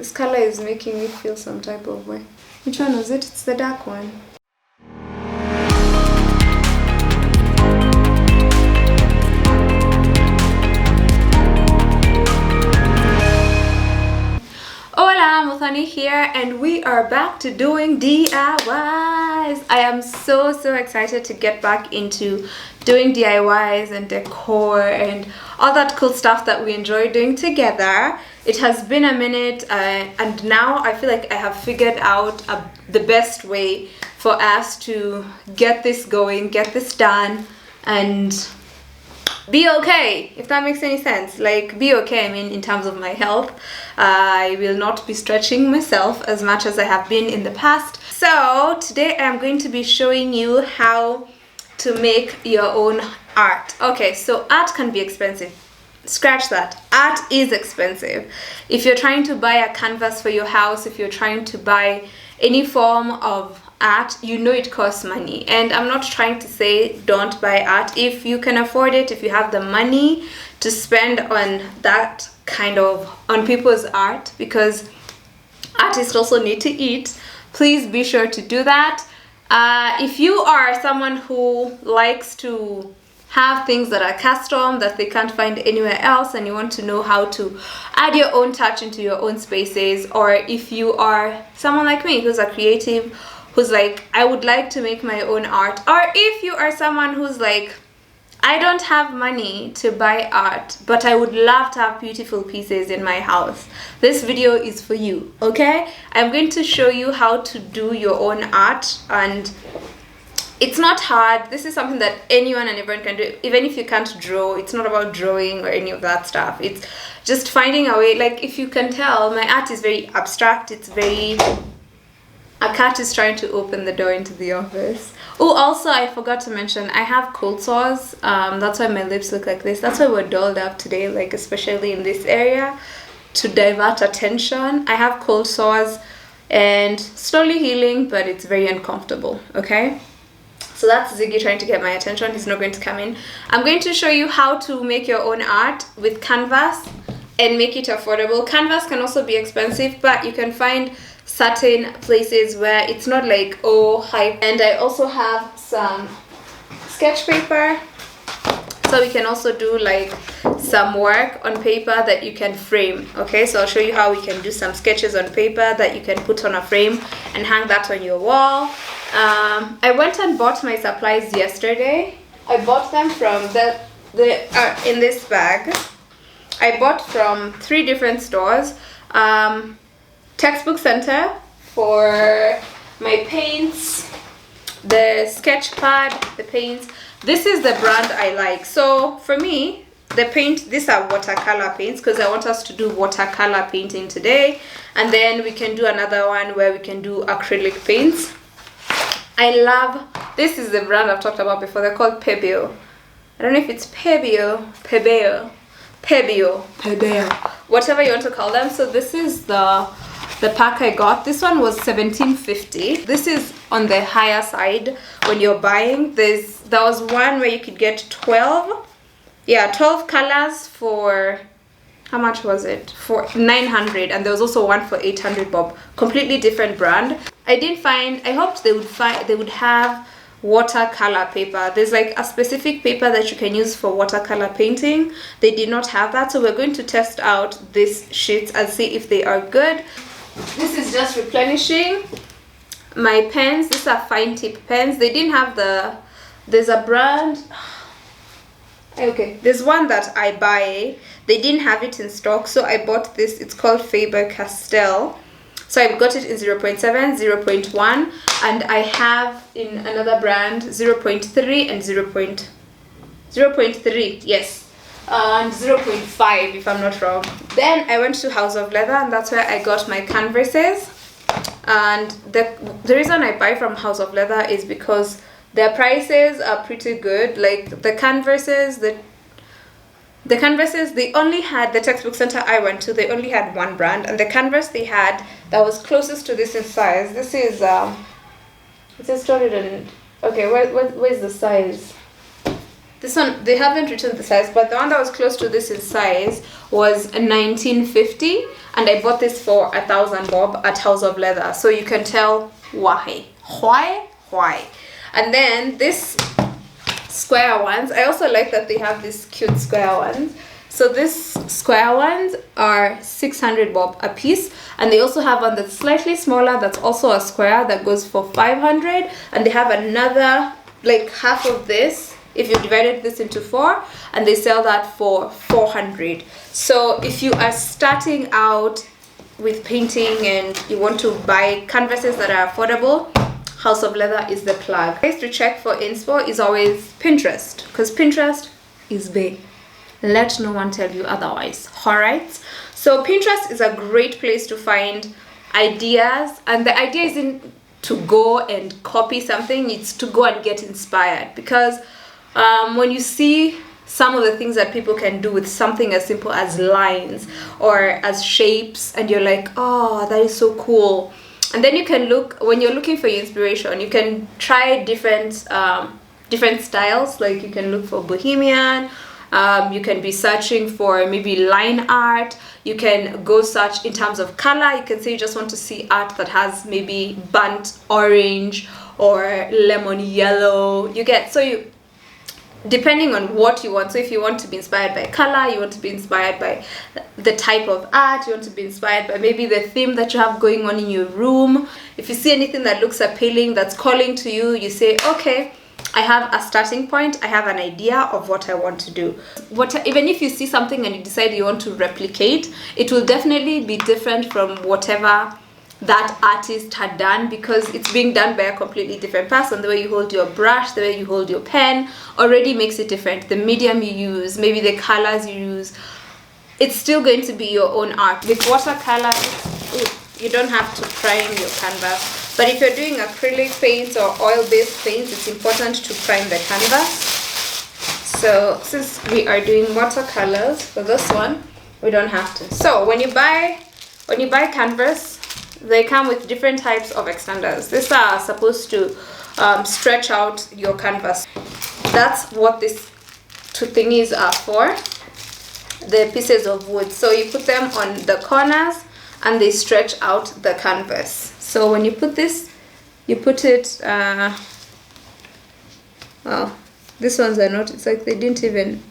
This color is making me feel some type of way. Which one was it? It's the dark one. Hola, Muthoni here, and we are back to doing DIYs. I am so excited to get back into doing DIYs and decor and all that cool stuff that we enjoy doing together. It has been a minute and now I feel like I have figured out the best way for us to get this going, get this done, and be okay, if that makes any sense. Like, be okay, I mean, in terms of my health. I will not be stretching myself as much as I have been in the past. So today I'm going to be showing you how to make your own art. Okay, so art can be expensive. Scratch that. Art is expensive. If you're trying to buy a canvas for your house, if you're trying to buy any form of art, you know it costs money. And I'm not trying to say don't buy art. If you can afford it, if you have the money to spend on that kind of, on people's art, because artists also need to eat, please be sure to do that. If you are someone who likes to have things that are custom that they can't find anywhere else, and you want to know how to add your own touch into your own spaces, or if you are someone like me who's a creative, who's like, I would like to make my own art, or if you are someone who's like, I don't have money to buy art, but I would love to have beautiful pieces in my house, this video is for you, okay? I'm going to show you how to do your own art, and it's not hard. This is something that anyone and everyone can do. Even if you can't draw, it's not about drawing or any of that stuff. It's just finding a way. Like, if you can tell, my art is very abstract. It's very... A cat is trying to open the door into the office. Oh, also, I forgot to mention, I have cold sores. That's why my lips look like this. That's why we're dolled up today, like especially in this area, to divert attention. I have cold sores and slowly healing, but it's very uncomfortable, okay? So that's Ziggy trying to get my attention. He's not going to come in. I'm going to show you how to make your own art with canvas and make it affordable. Canvas can also be expensive, but you can find certain places where it's not like, oh, hype. And I also have some sketch paper, so we can also do like some work on paper that you can frame. Okay, so I'll show you how we can do some sketches on paper that you can put on a frame and hang that on your wall. I went and bought my supplies yesterday. I bought them from in this bag. I bought from 3 different stores. Textbook Center for my paints, the sketch pad, the paints. This is the brand I like. So for me, the paint, these are watercolor paints, because I want us to do watercolor painting today, and then we can do another one where we can do acrylic paints. I love, this is the brand I've talked about before. They're called Pebeo. I don't know if it's Pebeo, whatever you want to call them. So this is the pack I got. This one was $17.50. This is on the higher side when you're buying. There was one where you could get 12 colors for, how much was it? For $900, and there was also one for $800 bob. Completely different brand. I hoped they would have watercolor paper. There's like a specific paper that you can use for watercolor painting. They did not have that, so we're going to test out these sheets and see if they are good. This is just replenishing my pens. These are fine tip pens. They didn't have there's a brand, okay, there's one that I buy, they didn't have it in stock, so I bought this. It's called Faber-Castell. So I got it in 0.7, 0.1, and I have in another brand 0.3 and 0.3, yes, and 0.5 if I'm not wrong. Then I went to House of Leather, and that's where I got my canvases. And the reason I buy from House of Leather is because their prices are pretty good. Like the canvases, they only had, the textbook center I went to, they only had one brand, and the canvas they had that was closest to this in size, this is it says started in, okay, where's the size? This one, they haven't written the size, but the one that was close to this in size was 1950, and I bought this for 1,000 bob at House of Leather. So you can tell why. And then this square ones, I also like that they have these cute square ones. So these square ones are 600 bob a piece, and they also have one that's slightly smaller that's also a square that goes for 500, and they have another like half of this if you divided this into 4, and they sell that for 400. So if you are starting out with painting and you want to buy canvases that are affordable, House of Leather is the plug. Place to check for inspo is always Pinterest, because Pinterest is big. Let no one tell you otherwise. Alright, so Pinterest is a great place to find ideas, and the idea isn't to go and copy something, it's to go and get inspired, because when you see some of the things that people can do with something as simple as lines or as shapes, and you're like, oh, that is so cool. And then you can look, when you're looking for your inspiration, you can try different styles. Like you can look for bohemian, you can be searching for maybe line art, you can go search in terms of color. You can say you just want to see art that has maybe burnt orange or lemon yellow. You get, so you, depending on what you want. So if you want to be inspired by color, you want to be inspired by the type of art, you want to be inspired by maybe the theme that you have going on in your room. If you see anything that looks appealing, that's calling to you, you say, okay, I have a starting point, I have an idea of what I want to do. Even if you see something and you decide you want to replicate, it will definitely be different from whatever that artist had done, because it's being done by a completely different person. The way you hold your brush, the way you hold your pen already makes it different. The medium you use, maybe the colors you use, it's still going to be your own art. With watercolor, you don't have to prime your canvas, but if you're doing acrylic paints or oil-based paints, it's important to prime the canvas. So since we are doing watercolors for this one, we don't have to. So when you buy canvas, they come with different types of extenders. These are supposed to stretch out your canvas. That's what these two thingies are for, the pieces of wood. So you put them on the corners and they stretch out the canvas. So when you put this, you put it, well, these ones are not, it's like they didn't even,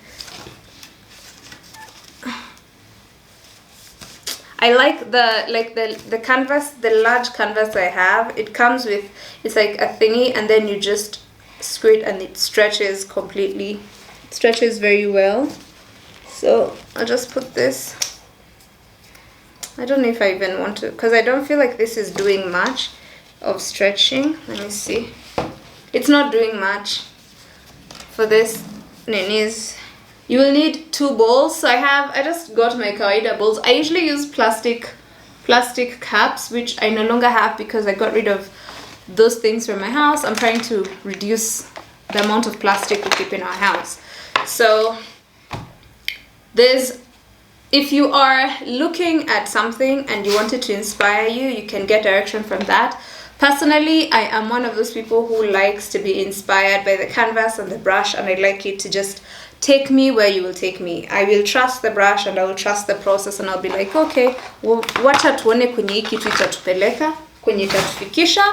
I like the canvas, the large canvas I have. It comes with, it's like a thingy, and then you just screw it and it stretches completely. It stretches very well. So I'll just put this. I don't know if I even want to, because I don't feel like this is doing much of stretching. Let me see. It's not doing much for this. And it is. You will need 2 bowls. So I just got my kawaida bowls. I usually use plastic cups, which I no longer have because I got rid of those things from my house. I'm trying to reduce the amount of plastic we keep in our house. So if you are looking at something and you want it to inspire you, you can get direction from that. Personally, I am one of those people who likes to be inspired by the canvas and the brush, and I like it to just take me where you will take me. I will trust the brush and I will trust the process, and I'll be like, okay, wacha tuone kwenye hii kitu itatupeleka, kwenye itatufikisha,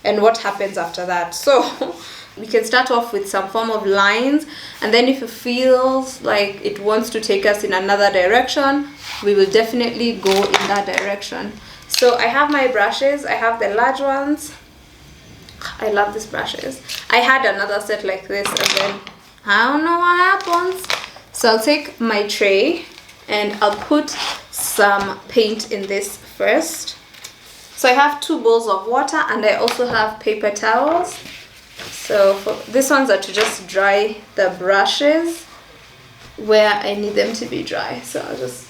and what happens after that. So we can start off with some form of lines, and then if it feels like it wants to take us in another direction, we will definitely go in that direction. So I have my brushes. I have the large ones. I love these brushes. I had another set like this, and then I don't know what happens. So I'll take my tray and I'll put some paint in this first. So I have 2 bowls of water, and I also have paper towels. So these ones are to just dry the brushes where I need them to be dry. So I'll just...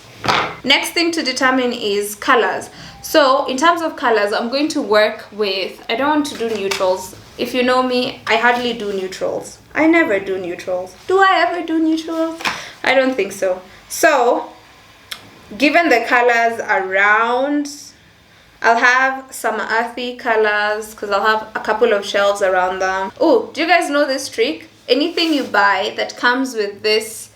Next thing to determine is colors. So in terms of colors, I'm going to work with, I don't want to do neutrals. If you know me, I hardly do neutrals. I never do neutrals. Do I ever do neutrals? I don't think so. So given the colors around, I'll have some earthy colors because I'll have a couple of shelves around them. Oh, do you guys know this trick? anything you buy that comes with this,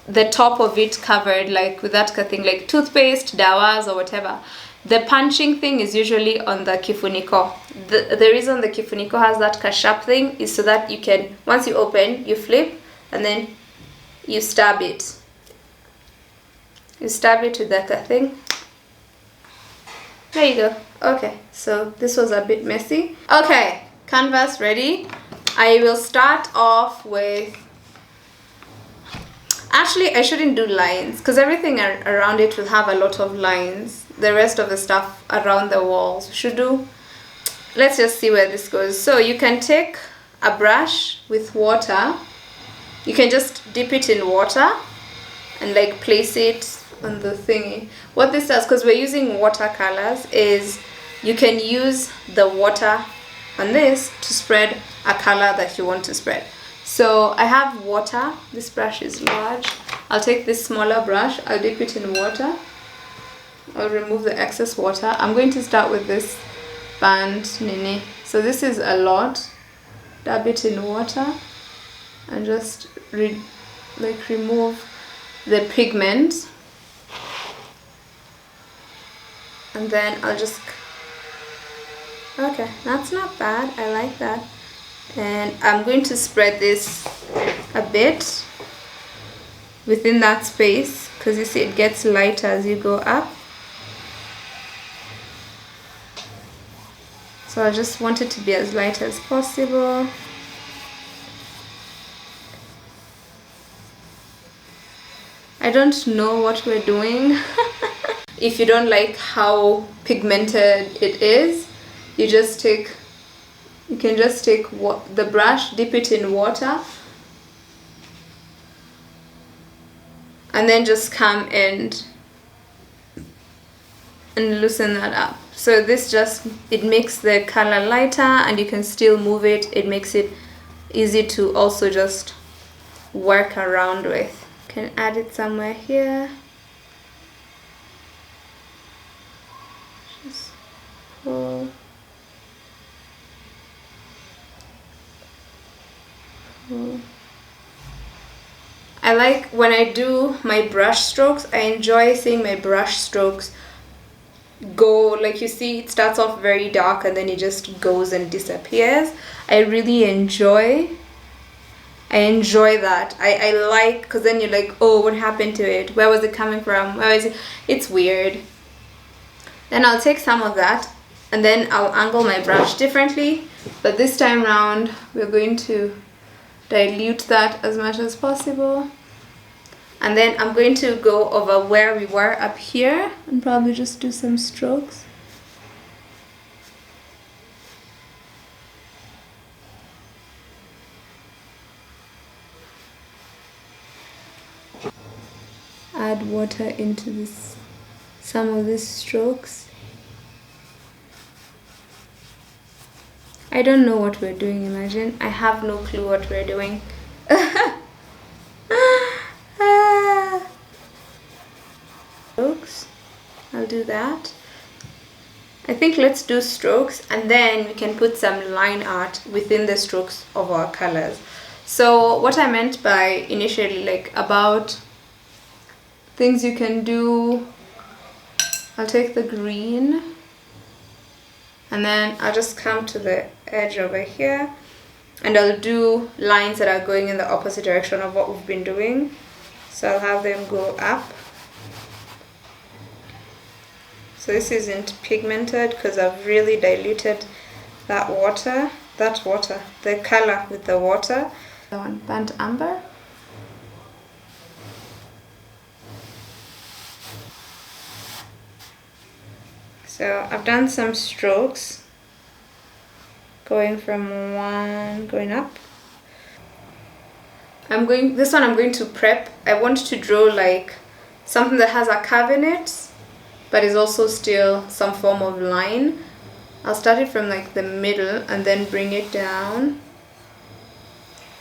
the top of it covered, like with that kind of thing, like toothpaste, dawas or whatever, the punching thing is usually on the kifuniko. The reason the kifuniko has that sharp thing is so that you can, once you open, you flip and then you stab it. You stab it with that thing. There you go. Okay, so this was a bit messy. Okay, canvas ready. I will start off with, actually I shouldn't do lines because everything around it will have a lot of lines. The rest of the stuff around the walls should do. Let's just see where this goes. So you can take a brush with water. You can just dip it in water and like place it on the thingy. What this does, because we're using watercolors, is you can use the water on this to spread a color that you want to spread. So I have water. This brush is large. I'll take this smaller brush. I'll dip it in water. I'll remove the excess water. I'm going to start with this band nini. So this is a lot. Dab it in water and just remove the pigment. And then I'll just, okay, that's not bad. I like that. And I'm going to spread this a bit within that space, because you see it gets lighter as you go up. So I just want it to be as light as possible. I don't know what we're doing. If you don't like how pigmented it is, you can just take the brush, dip it in water, and then just come and loosen that up. So this just, it makes the color lighter and you can still move it. It makes it easy to also just work around with. Can add it somewhere here. Just pull. Pull. I like when I do my brush strokes, I enjoy seeing my brush strokes go, like you see it starts off very dark and then it just goes and disappears. I really enjoy that. I like, because then you're like, oh, what happened to it? Where was it coming from? Where is it? It's weird. Then I'll take some of that and then I'll angle my brush differently, but this time round we're going to dilute that as much as possible. And then I'm going to go over where we were up here and probably just do some strokes. Add water into this, some of these strokes. I don't know what we're doing, imagine. I have no clue what we're doing. Strokes. I'll do that. I think let's do strokes and then we can put some line art within the strokes of our colors. So what I meant by initially, like about things you can do, I'll take the green and then I'll just come to the edge over here and I'll do lines that are going in the opposite direction of what we've been doing. So I'll have them go up. So this isn't pigmented because I've really diluted that water, the color with the water. I want burnt umber. So I've done some strokes going from one, going up. This one I'm going to prep. I want to draw like something that has a curve in it, but is also still some form of line. I'll start it from like the middle and then bring it down.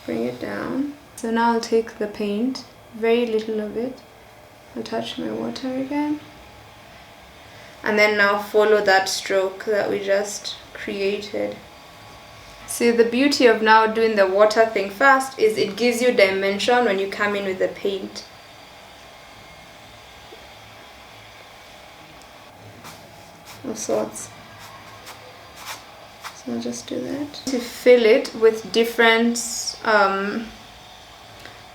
Bring it down. So now I'll take the paint, very little of it. I'll touch my water again. And then now follow that stroke that we just created. See, the beauty of now doing the water thing first is it gives you dimension when you come in with the paint. Of sorts. So I'll just do that. To fill it with different, I'm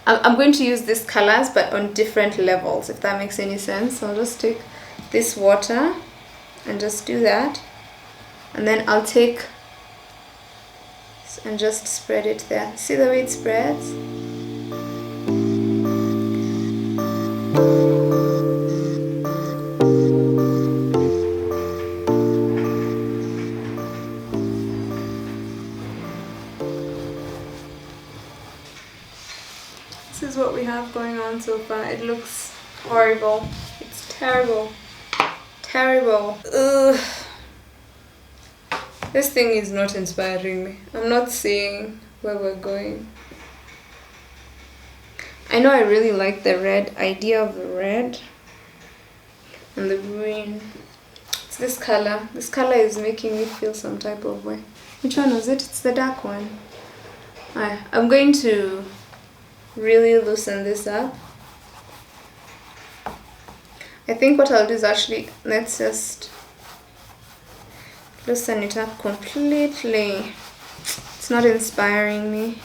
going to use these colors but on different levels, if that makes any sense. So I'll just take this water and just do that. And then I'll take and just spread it there. See the way it spreads? This is what we have going on so far. It looks horrible. It's terrible. Terrible. Ugh. This thing is not inspiring me. I'm not seeing where we're going. I know I really like the red, idea of the red and the green. It's this color. This color is making me feel some type of way. Which one was it? It's the dark one. I'm going to really loosen this up. I think what I'll do is actually, let's just loosen it up completely. It's not inspiring me.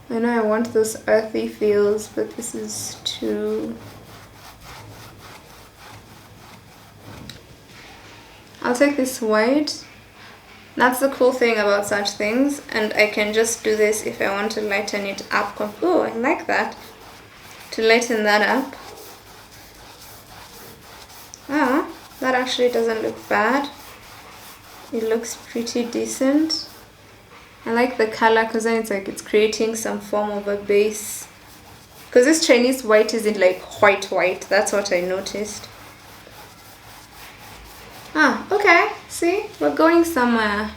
I know I want those earthy feels, but this is too... I'll take this white. That's the cool thing about such things, and I can just do this if I want to lighten it up. Oh, I like that. To lighten that up. Ah, that actually doesn't look bad. It looks pretty decent. I like the color because then it's like it's creating some form of a base. Because this Chinese white isn't like white. That's what I noticed. Ah, okay. See, we're going somewhere.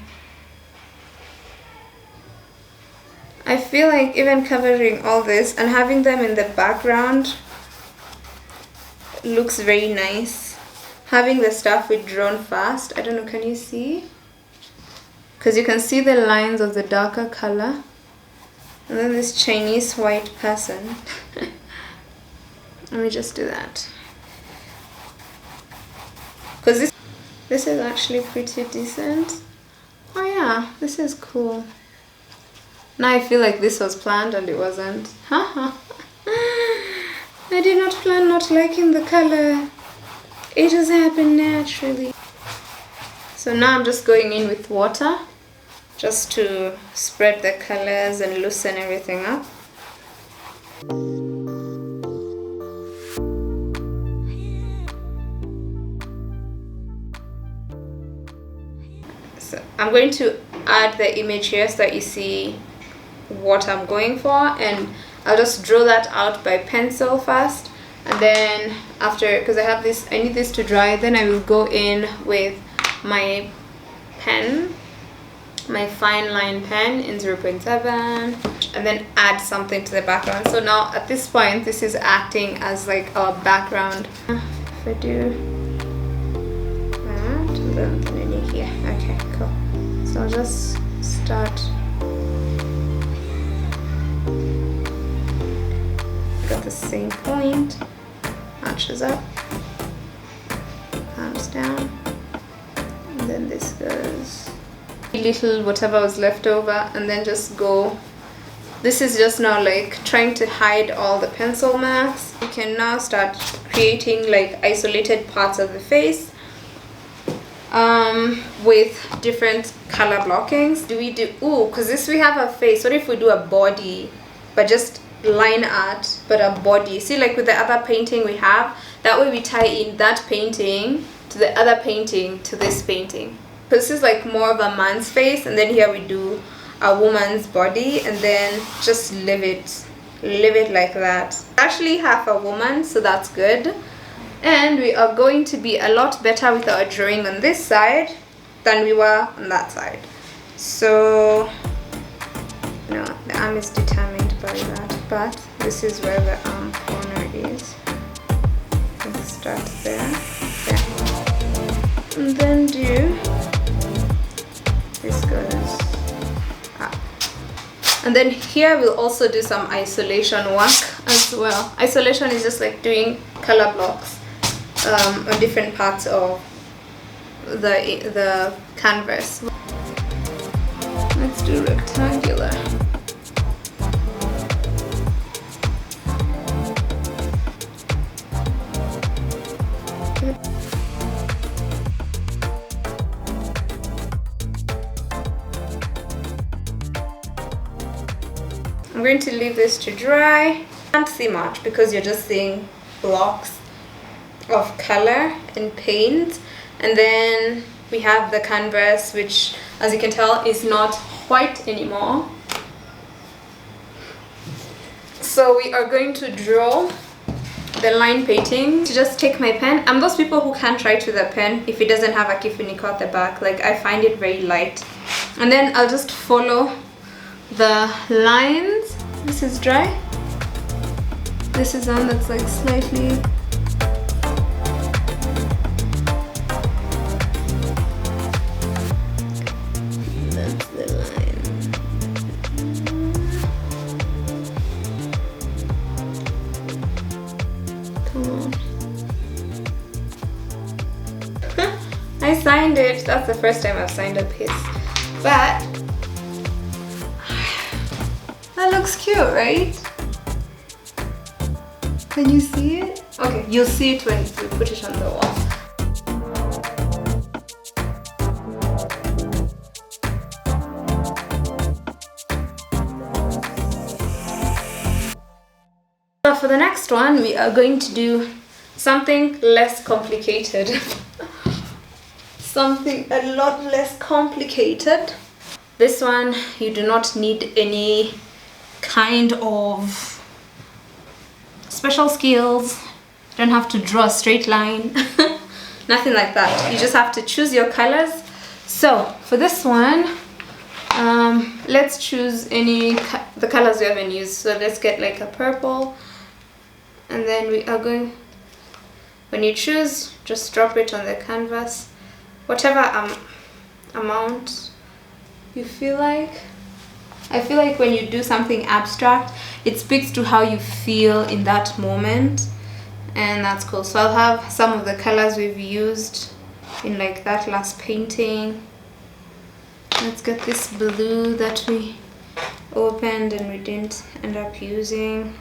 I feel like even covering all this and having them in the background looks very nice. Having the stuff withdrawn fast. I don't know, can you see? Because you can see the lines of the darker color. And then this Chinese white person. Let me just do that. Because this is actually pretty decent. Oh yeah, this is cool. Now I feel like this was planned and it wasn't. Haha. I did not plan not liking the color. It just happened naturally. So now I'm just going in with water just to spread the colors and loosen everything up. So I'm going to add the image here so that you see what I'm going for, and I'll just draw that out by pencil first, and then after, because I have this, I need this to dry, then I will go in with my pen, my fine line pen in 0.7, and then add something to the background. So now at this point this is acting as like our background. If I do that, and then here. Okay, cool. So I'll just start. Got the same point, matches up, palms down, and then this goes little whatever was left over, and then just go. This is just now like trying to hide all the pencil marks. You can now start creating like isolated parts of the face with different color blockings. Do we do, ooh, because this we have a face. What if we do a body, but just line art, but a body? See, like with the other painting we have, that way we tie in that painting to the other painting to this painting. This is like more of a man's face, and then here we do a woman's body, and then just leave it like that. Actually half a woman, so that's good. And we are going to be a lot better with our drawing on this side than we were on that side. So no, the arm is determined by that, but this is where the arm corner is. Let's start there, and then do, this goes And then here we'll also do some isolation work as well. Isolation is just like doing color blocks on different parts of the canvas. Let's do rectangular. I'm going to leave this to dry. Can't see much because you're just seeing blocks of color and paint. And then we have the canvas, which, as you can tell, is not white anymore. So we are going to draw the line painting. To just take my pen. I'm those people who can't write with a pen if it doesn't have a kifuniko at the back. Like, I find it very light. And then I'll just follow the lines. This is dry. This is one that's like slightly. That's the line. Come on. I signed it. That's the first time I've signed a piece. But that looks cute, right? Can you see it? Okay, you'll see it when we put it on the wall. So for the next one, we are going to do something less complicated. Something a lot less complicated. This one, you do not need any kind of special skills. You don't have to draw a straight line. Nothing like that. You just have to choose your colors. So for this one, let's choose the colors we haven't used. So let's get like a purple, and then we are going, when you choose, just drop it on the canvas, whatever amount you feel like. I feel like when you do something abstract, it speaks to how you feel in that moment, and that's cool. So I'll have some of the colors we've used in like that last painting. Let's get this blue that we opened and we didn't end up using.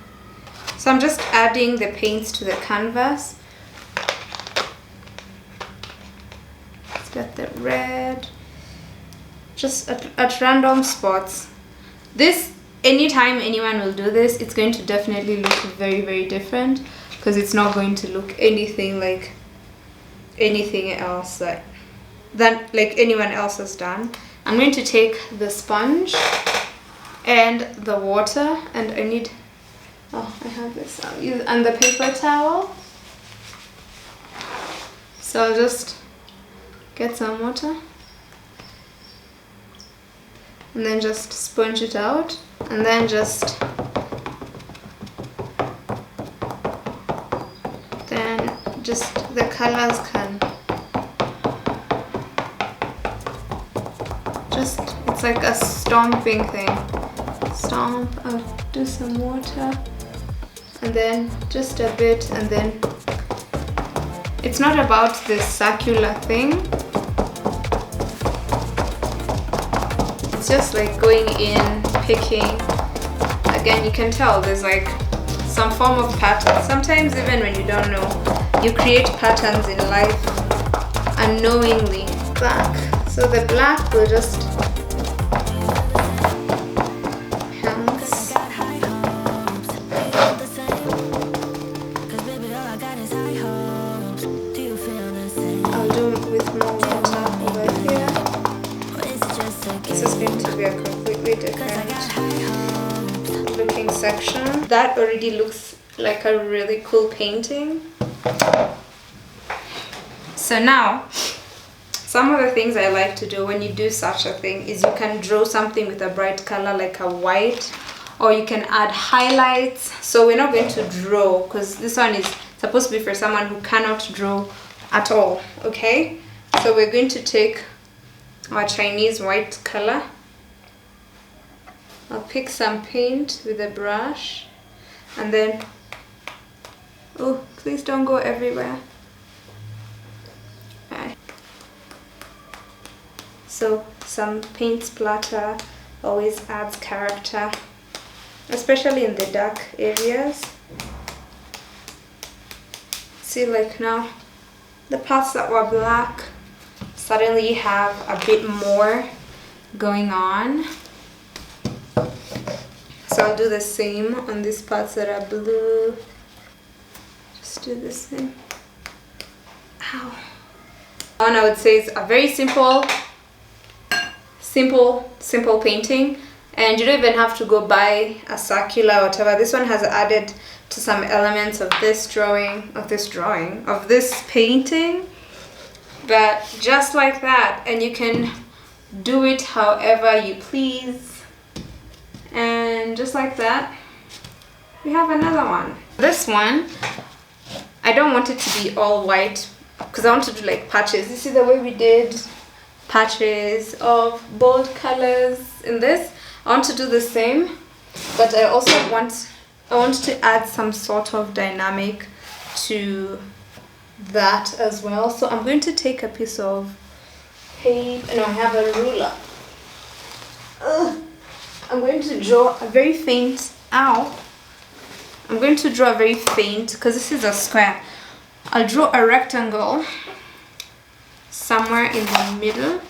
So I'm just adding the paints to the canvas. Let's get the red, just at random spots. This, anytime anyone will do this, it's going to definitely look very, very different, because it's not going to look anything like anything else that like anyone else has done. I'm going to take the sponge and the water, and I need, oh, I have this, and the paper towel. So I'll just get some water and then just sponge it out, and then just the colors can just, it's like a stomping thing. Stomp, I'll do some water and then just a bit, and then it's not about this circular thing. It's just like going in, picking. Again, you can tell there's like some form of pattern. Sometimes even when you don't know, you create patterns in life unknowingly. Black. So the black will just I'll do with more water over here. This is going to be a completely different looking section. That already looks like a really cool painting. So now, some of the things I like to do when you do such a thing is you can draw something with a bright color like a white, or you can add highlights. So we're not going to draw, because this one is supposed to be for someone who cannot draw at all, okay? So we're going to take our Chinese white color I'll pick some paint with a brush and then, oh, please don't go everywhere. Okay. So some paint splatter always adds character, especially in the dark areas. See, like now, the parts that were black suddenly have a bit more going on. So I'll do the same on these parts that are blue. Just do the same. Ow. One I would say is a very simple painting, and you don't even have to go buy a circular or whatever. This one has added to some elements of this painting, but just like that, and you can do it however you please. And just like that, we have another one. This one, I don't want it to be all white because I want to do like patches. You see the way we did patches of bold colors in this? I want to do the same, but I also want to add some sort of dynamic to that as well. So I'm going to take a piece of paint, and I have a ruler. I'm going to draw a very faint, I'm going to draw a very faint, because this is a square. I'll draw a rectangle somewhere in the middle.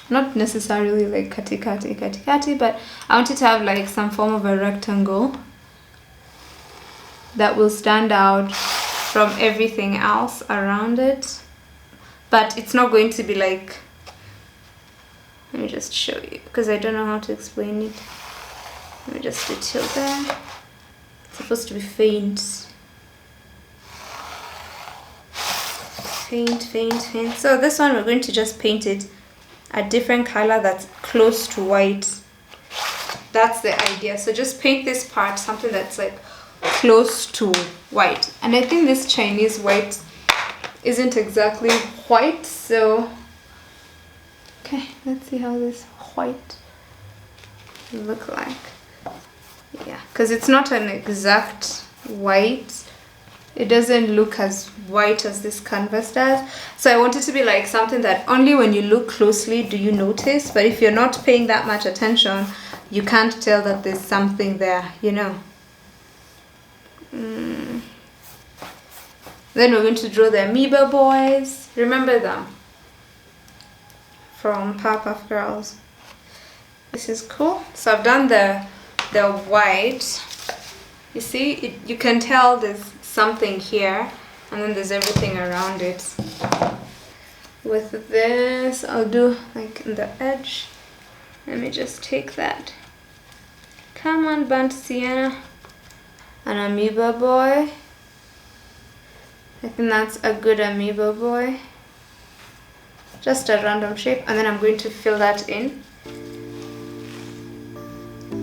Not necessarily like kati, but I want it to have like some form of a rectangle that will stand out from everything else around it. But it's not going to be like, let me just show you because I don't know how to explain it. Let me just do tilt there. It's supposed to be faint. Faint. So this one we're going to just paint it a different color that's close to white. That's the idea. So just paint this part something that's like close to white. And I think this Chinese white isn't exactly white, so okay, let's see how this white will look like. Yeah, because it's not an exact white. It doesn't look as white as this canvas does. So I want it to be like something that only when you look closely do you notice, but if you're not paying that much attention, you can't tell that there's something there, you know. Then we're going to draw the amoeba boys. Remember them? From Powerpuff Girls. This is cool. So I've done the white. You see, you can tell there's something here, and then there's everything around it. With this, I'll do like in the edge. Let me just take that. Come on, burnt sienna. An amoeba boy. I think that's a good amoeba boy. Just a random shape, and then I'm going to fill that in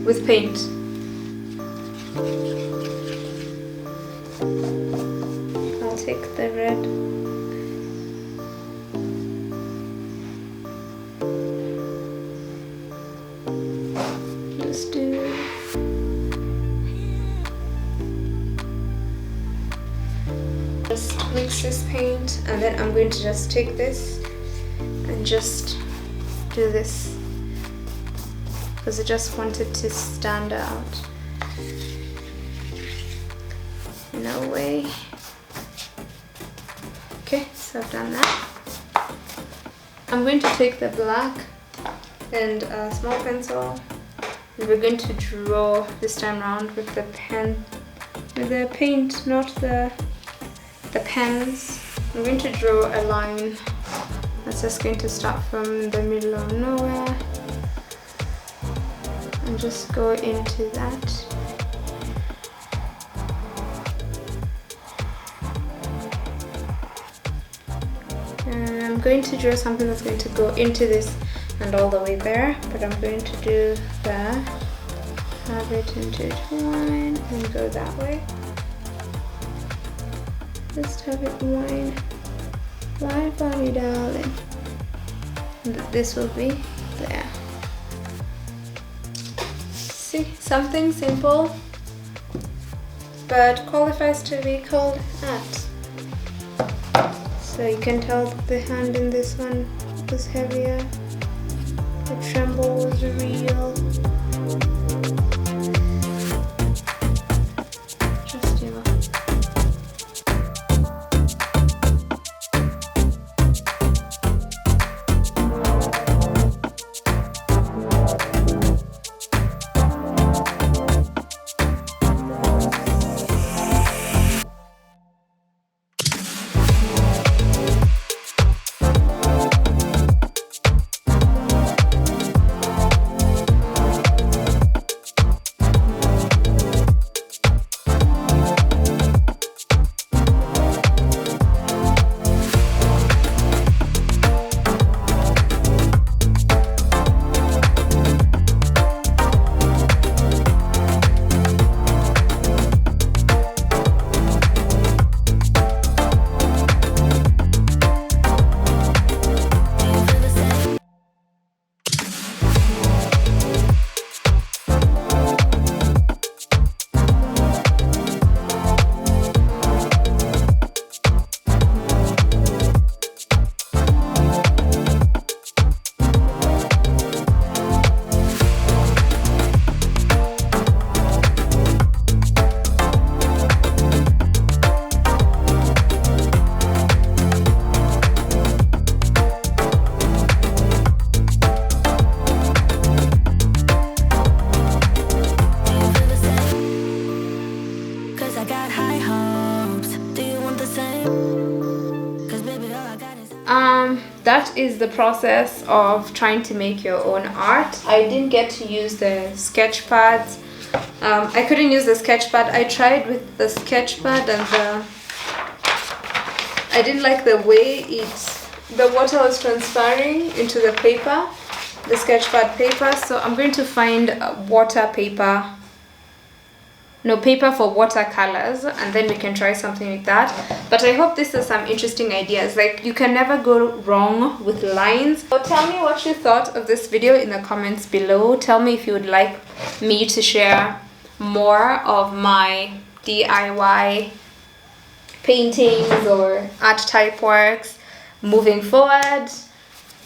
with paint. I'll take the red. Just do. Just mix this paint, and then I'm going to just take this and just do this because I just want it to stand out in a way. Okay, so I've done that. I'm going to take the black and a small pencil, and we're going to draw this time around with the pen, with the paint, not the pens. I'm going to draw a line that's just going to start from the middle of nowhere and just go into that. And I'm going to draw something that's going to go into this and all the way there, but I'm going to do that, have it intertwine and go that way. Just have it wind for me, darling. And this will be there. See, something simple but qualifies to be called art. So you can tell the hand in this one was heavier. The tremble was real. Just you. That is the process of trying to make your own art. I didn't get to use the sketch pads. I couldn't use the sketch pad. I tried with the sketch pad and I didn't like the way the water was transferring into the paper, the sketch pad paper. So I'm going to find water paper. No, paper for watercolors, and then we can try something like that. But I hope this is some interesting ideas. Like, you can never go wrong with lines. So tell me what you thought of this video in the comments below. Tell me if you would like me to share more of my DIY paintings or art type works moving forward.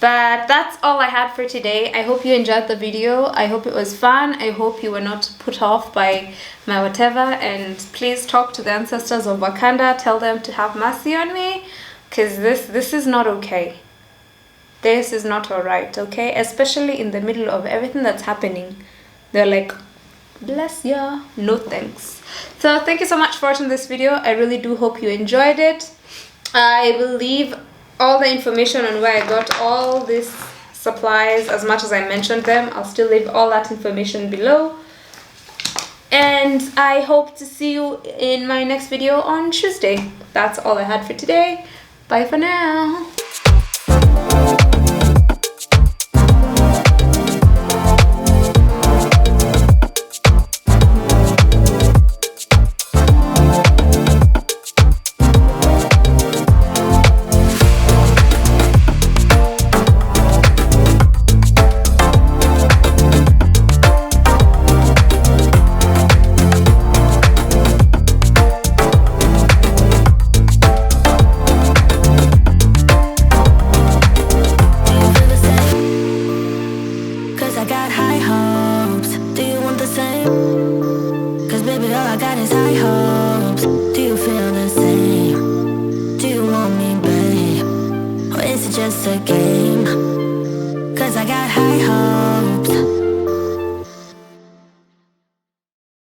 But that's all I had for today. I hope you enjoyed the video. I hope it was fun. I hope you were not put off by my whatever. And please talk to the ancestors of Wakanda. Tell them to have mercy on me, because this is not okay. This is not alright, okay? Especially in the middle of everything that's happening. They're like, bless ya, no thanks. So thank you so much for watching this video. I really do hope you enjoyed it. I will leave all the information on where I got all these supplies, as much as I mentioned them. I'll still leave all that information below. And I hope to see you in my next video on Tuesday. That's all I had for today. Bye for now. Just a game.